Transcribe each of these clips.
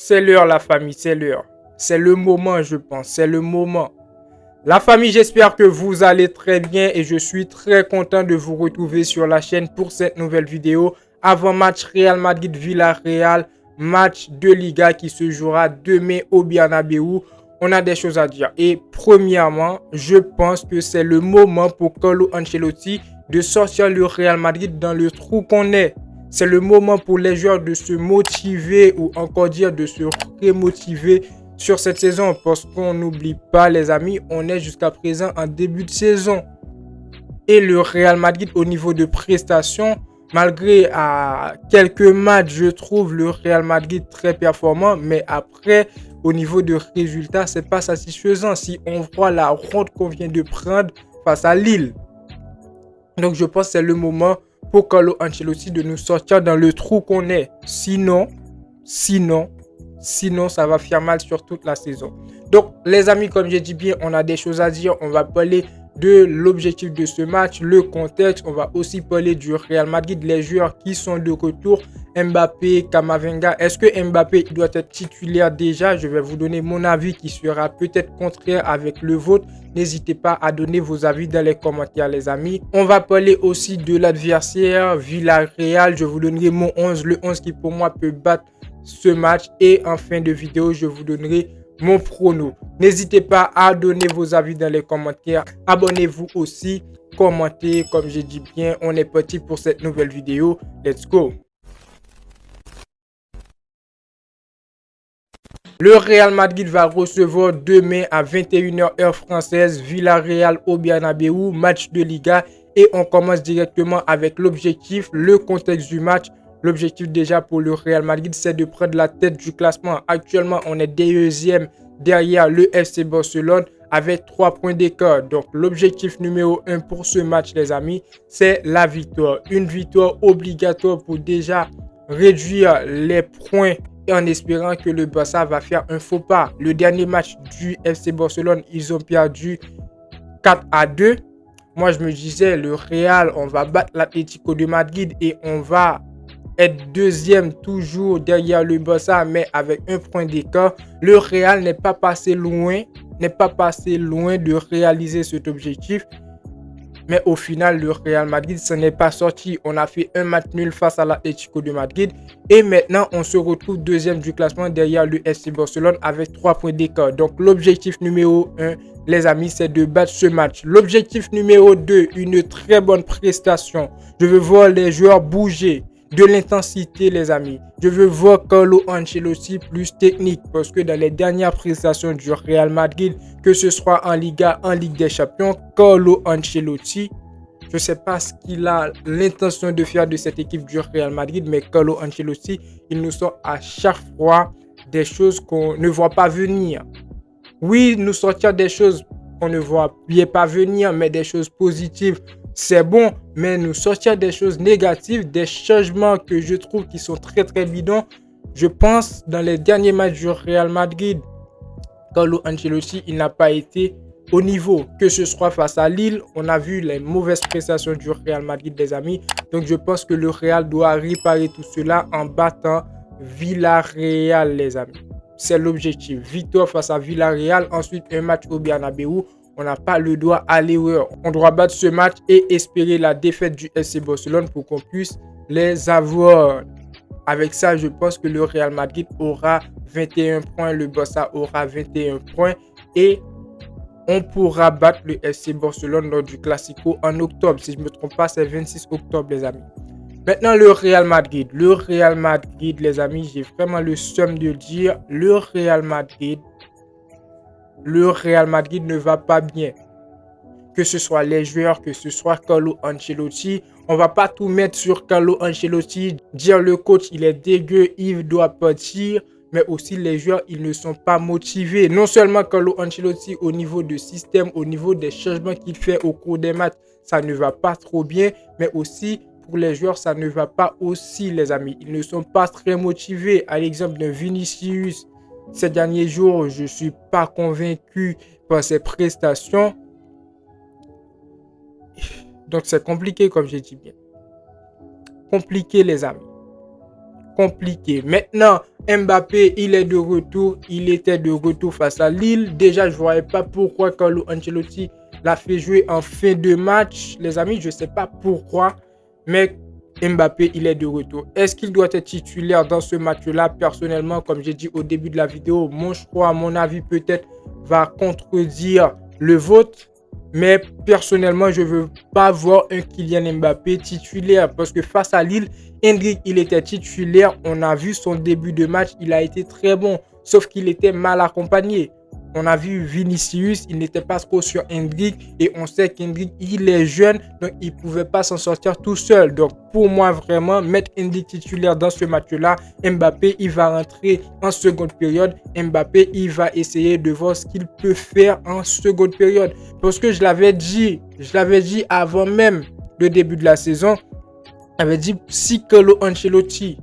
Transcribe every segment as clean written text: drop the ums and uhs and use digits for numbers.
C'est l'heure, la famille, c'est l'heure. C'est le moment, je pense. C'est le moment. La famille, j'espère que vous allez très bien et je suis très content de vous retrouver sur la chaîne pour cette nouvelle vidéo. Avant match Real Madrid-Villarreal, match de Liga qui se jouera demain au Bernabéu. On a des choses à dire. Et premièrement, je pense que c'est le moment pour Carlo Ancelotti de sortir le Real Madrid dans le trou qu'on est. C'est le moment pour les joueurs de se motiver ou encore dire de se remotiver sur cette saison parce qu'on n'oublie pas les amis, on est jusqu'à présent en début de saison. Et le Real Madrid au niveau de prestations, malgré quelques matchs, je trouve le Real Madrid très performant, mais après, au niveau de résultats, c'est pas satisfaisant si on voit la ronde qu'on vient de prendre face à Lille. Donc je pense que c'est le moment pour Carlo Ancelotti de nous sortir dans le trou qu'on est. Sinon, ça va faire mal sur toute la saison. Donc, les amis, comme j'ai dit bien, on a des choses à dire. On va parler de l'objectif de ce match, le contexte. On va aussi parler du Real Madrid, les joueurs qui sont de retour. Mbappé, Camavinga. Est-ce que Mbappé doit être titulaire déjà? Je vais vous donner mon avis qui sera peut-être contraire avec le vôtre. N'hésitez pas à donner vos avis dans les commentaires, les amis. On va parler aussi de l'adversaire Villarreal. Je vous donnerai mon 11, le 11 qui pour moi peut battre ce match. Et en fin de vidéo, je vous donnerai mon prono. N'hésitez pas à donner vos avis dans les commentaires. Abonnez-vous aussi, commentez. Comme j'ai dit bien, on est parti pour cette nouvelle vidéo. Let's go! Le Real Madrid va recevoir demain à 21h heure française Villarreal au Bernabéu, match de Liga. Et on commence directement avec l'objectif, le contexte du match. L'objectif déjà pour le Real Madrid, c'est de prendre la tête du classement. Actuellement, on est deuxième derrière le FC Barcelone avec 3 points d'écart. Donc, l'objectif numéro 1 pour ce match, les amis, c'est la victoire. Une victoire obligatoire pour déjà réduire les points et en espérant que le Barça va faire un faux pas. Le dernier match du FC Barcelone, ils ont perdu 4-2. Moi, je me disais, le Real, on va battre l'Atlético de Madrid et on va être deuxième toujours derrière le Barça, mais avec un point d'écart. Le Real n'est pas passé loin de réaliser cet objectif. Mais au final, le Real Madrid s'en est pas sorti. On a fait un match nul face à l'Atlético de Madrid. Et maintenant, on se retrouve deuxième du classement derrière le FC Barcelone avec 3 points d'écart. Donc, l'objectif numéro 1, les amis, c'est de battre ce match. L'objectif numéro 2, une très bonne prestation. Je veux voir les joueurs bouger. De l'intensité, les amis. Je veux voir Carlo Ancelotti plus technique parce que dans les dernières prestations du Real Madrid, que ce soit en Liga, en Ligue des Champions, Carlo Ancelotti, je ne sais pas ce qu'il a l'intention de faire de cette équipe du Real Madrid, mais Carlo Ancelotti, il nous sort à chaque fois des choses qu'on ne voit pas venir. Oui, nous sortir des choses qu'on ne voit pas venir, mais des choses positives, c'est bon, mais nous sortir des choses négatives, des changements que je trouve qui sont très très bidons. Je pense dans les derniers matchs du Real Madrid, Carlo Ancelotti, il n'a pas été au niveau, que ce soit face à Lille. On a vu les mauvaises prestations du Real Madrid, les amis. Donc je pense que le Real doit réparer tout cela en battant Villarreal, les amis. C'est l'objectif. Victoire face à Villarreal, ensuite un match au Bernabéu. On n'a pas le droit à l'erreur. On doit battre ce match et espérer la défaite du FC Barcelone pour qu'on puisse les avoir. Avec ça, je pense que le Real Madrid aura 21 points, le Barça aura 21 points et on pourra battre le FC Barcelone lors du Classico en octobre. Si je ne me trompe pas, c'est 26 octobre, les amis. Maintenant, le Real Madrid. Le Real Madrid, les amis, j'ai vraiment le seum de dire, le Real Madrid ne va pas bien. Que ce soit les joueurs, que ce soit Carlo Ancelotti. On va pas tout mettre sur Carlo Ancelotti, dire le coach il est dégueu, il doit partir, mais aussi les joueurs ils ne sont pas motivés. Non seulement Carlo Ancelotti au niveau du système, au niveau des changements qu'il fait au cours des matchs, ça ne va pas trop bien, mais aussi pour les joueurs ça ne va pas aussi, les amis. Ils ne sont pas très motivés. À l'exemple de Vinicius, ces derniers jours, je ne suis pas convaincu par ses prestations. Donc, c'est compliqué, comme j'ai dit bien. Compliqué, les amis. Compliqué. Maintenant, Mbappé, il est de retour. Il était de retour face à Lille. Déjà, je ne voyais pas pourquoi Carlo Ancelotti l'a fait jouer en fin de match. Les amis, je ne sais pas pourquoi. Mais Mbappé, il est de retour. Est-ce qu'il doit être titulaire dans ce match-là? Personnellement, comme j'ai dit au début de la vidéo, mon choix, mon avis peut-être va contredire le vôtre. Mais personnellement, je ne veux pas voir un Kylian Mbappé titulaire parce que face à Lille, Endrick, il était titulaire. On a vu son début de match, il a été très bon, sauf qu'il était mal accompagné. On a vu Vinicius, il n'était pas trop sur Endrick et on sait qu'Endrick, il est jeune, donc il ne pouvait pas s'en sortir tout seul. Donc pour moi, vraiment, mettre Endrick titulaire dans ce match-là, Mbappé, il va rentrer en seconde période. Mbappé, il va essayer de voir ce qu'il peut faire en seconde période. Parce que je l'avais dit avant même le début de la saison, j'avais dit si Carlo Ancelotti,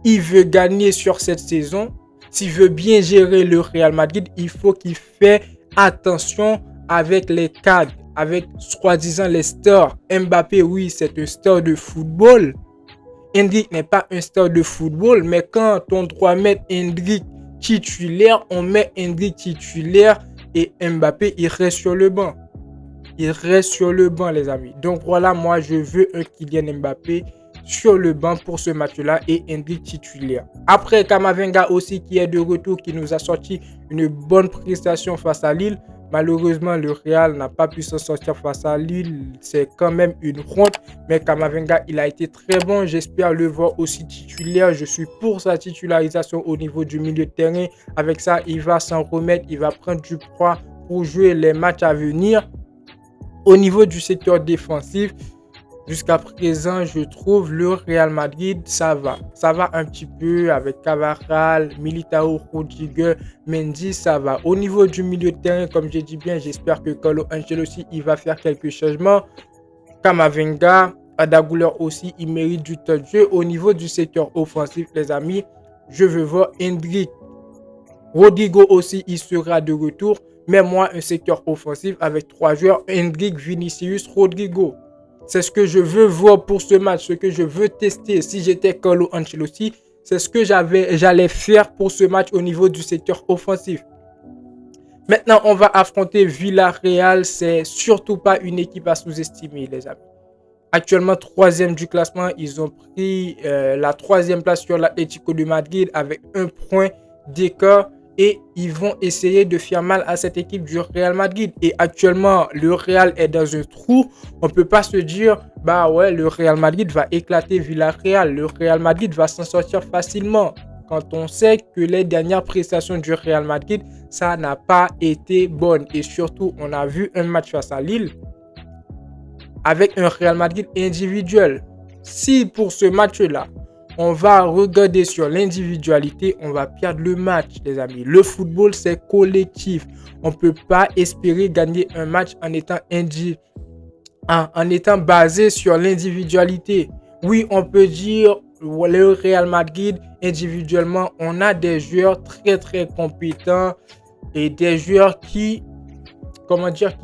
il veut gagner sur cette saison, s'il veut bien gérer le Real Madrid, il faut qu'il fasse attention avec les cadres, avec soi-disant les stars. Mbappé, oui, c'est un star de football. Endrick n'est pas un star de football, mais quand on doit mettre Endrick titulaire, on met Endrick titulaire et Mbappé, il reste sur le banc. Il reste sur le banc, les amis. Donc voilà, moi, je veux un Kylian Mbappé sur le banc pour ce match-là et Endrick titulaire. Après, Camavinga aussi qui est de retour, qui nous a sorti une bonne prestation face à Lille. Malheureusement, le Real n'a pas pu s'en sortir face à Lille. C'est quand même une honte. Mais Camavinga, il a été très bon. J'espère le voir aussi titulaire. Je suis pour sa titularisation au niveau du milieu de terrain. Avec ça, il va s'en remettre. Il va prendre du poids pour jouer les matchs à venir. Au niveau du secteur défensif, jusqu'à présent, je trouve le Real Madrid, ça va. Ça va un petit peu avec Carvajal, Militao, Rudiger, Mendy, ça va. Au niveau du milieu de terrain, comme j'ai dit bien, j'espère que Carlo Ancelotti, il va faire quelques changements. Camavinga, Adagouler aussi, il mérite du temps de jeu. Au niveau du secteur offensif, les amis, je veux voir Endrick. Rodrigo aussi, il sera de retour. Mais moi, un secteur offensif avec 3 joueurs, Endrick, Vinicius, Rodrigo. C'est ce que je veux voir pour ce match, ce que je veux tester. Si j'étais Carlo Ancelotti, c'est ce que j'allais faire pour ce match au niveau du secteur offensif. Maintenant, on va affronter Villarreal. C'est surtout pas une équipe à sous-estimer, les amis. Actuellement, 3e du classement. Ils ont pris la 3e place sur l'Atlético de Madrid avec 1 point d'écart. Et ils vont essayer de faire mal à cette équipe du Real Madrid. Et actuellement, le Real est dans un trou. On ne peut pas se dire, bah ouais, le Real Madrid va éclater Villarreal. Le Real Madrid va s'en sortir facilement. Quand on sait que les dernières prestations du Real Madrid, ça n'a pas été bonne. Et surtout, on a vu un match face à Lille avec un Real Madrid individuel. Si pour ce match-là, on va regarder sur l'individualité, on va perdre le match, les amis. Le football, c'est collectif. On ne peut pas espérer gagner un match en étant basé sur l'individualité. Oui, on peut dire le Real Madrid, individuellement, on a des joueurs très, très compétents et des joueurs qui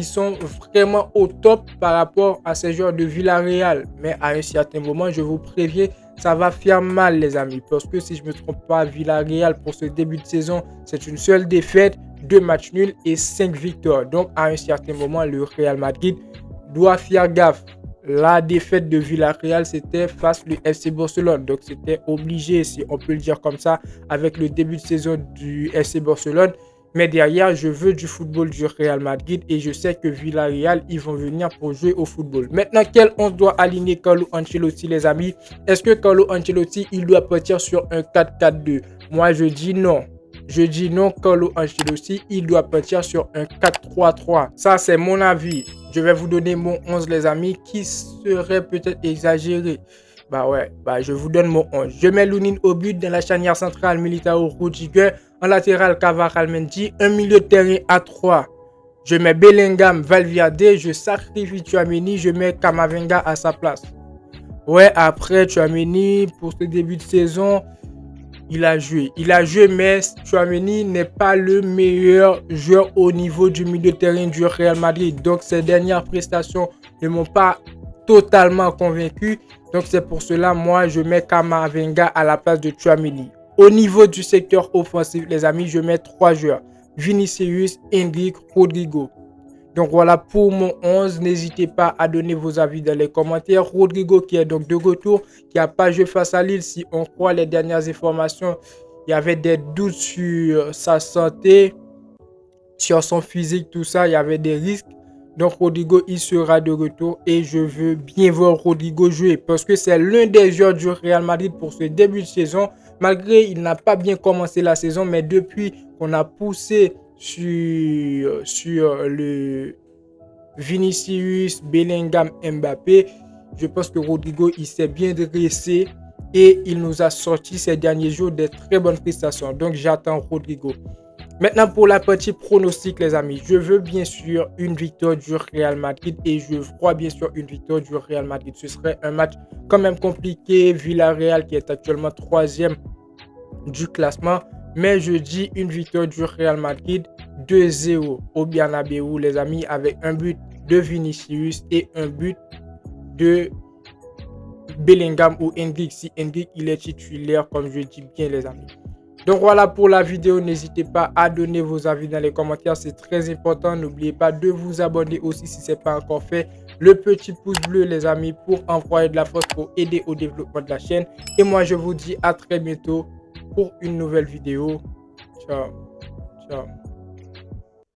sont vraiment au top par rapport à ces joueurs de Villarreal. Mais à un certain moment, je vous préviens, ça va faire mal, les amis. Parce que si je ne me trompe pas, Villarreal, pour ce début de saison, c'est une seule défaite, 2 matchs nuls et 5 victoires. Donc, à un certain moment, le Real Madrid doit faire gaffe. La défaite de Villarreal, c'était face au FC Barcelone. Donc, c'était obligé, si on peut le dire comme ça, avec le début de saison du FC Barcelone. Mais derrière, je veux du football du Real Madrid et je sais que Villarreal, ils vont venir pour jouer au football. Maintenant, quel on doit aligner Carlo Ancelotti, les amis? Est-ce que Carlo Ancelotti, il doit partir sur un 4-4-2? Moi, je dis non. Je dis non, Carlo Ancelotti, il doit partir sur un 4-3-3. Ça, c'est mon avis. Je vais vous donner mon 11, les amis, qui serait peut-être exagéré. Je vous donne mon 11. Je mets Lunin au but dans la charnière centrale, Militao, Rudiger. En latéral, Carvajal, Mendy. Un milieu de terrain à 3. Je mets Bellingham, Valverde. Je sacrifie Tchouaméni. Je mets Camavinga à sa place. Ouais, après Tchouaméni, pour ce début de saison, il a joué, mais Tchouaméni n'est pas le meilleur joueur au niveau du milieu de terrain du Real Madrid. Donc, ses dernières prestations ne m'ont pas totalement convaincu. Donc, c'est pour cela, moi, je mets Camavinga à la place de Tchouaméni. Au niveau du secteur offensif, les amis, je mets 3 joueurs. Vinicius, Endrick, Rodrigo. Donc voilà pour mon 11. N'hésitez pas à donner vos avis dans les commentaires. Rodrigo qui est donc de retour, qui n'a pas joué face à Lille. Si on croit les dernières informations, il y avait des doutes sur sa santé, sur son physique, tout ça. Il y avait des risques. Donc Rodrigo, il sera de retour et je veux bien voir Rodrigo jouer parce que c'est l'un des joueurs du Real Madrid pour ce début de saison. Malgré il n'a pas bien commencé la saison, mais depuis qu'on a poussé sur le Vinicius, Bellingham, Mbappé, je pense que Rodrigo, il s'est bien dressé et il nous a sorti ces derniers jours des très bonnes prestations. Donc j'attends Rodrigo. Maintenant pour la partie pronostic les amis, je veux bien sûr une victoire du Real Madrid et je crois bien sûr une victoire du Real Madrid. Ce serait un match quand même compliqué, Villarreal qui est actuellement 3e du classement, mais je dis une victoire du Real Madrid 2-0 au Bernabéu les amis, avec un but de Vinicius et un but de Bellingham ou Endrick si Endrick il est titulaire comme je dis bien les amis. Donc voilà pour la vidéo, n'hésitez pas à donner vos avis dans les commentaires, c'est très important. N'oubliez pas de vous abonner aussi si ce n'est pas encore fait. Le petit pouce bleu les amis pour envoyer de la force pour aider au développement de la chaîne. Et moi je vous dis à très bientôt pour une nouvelle vidéo. Ciao, ciao.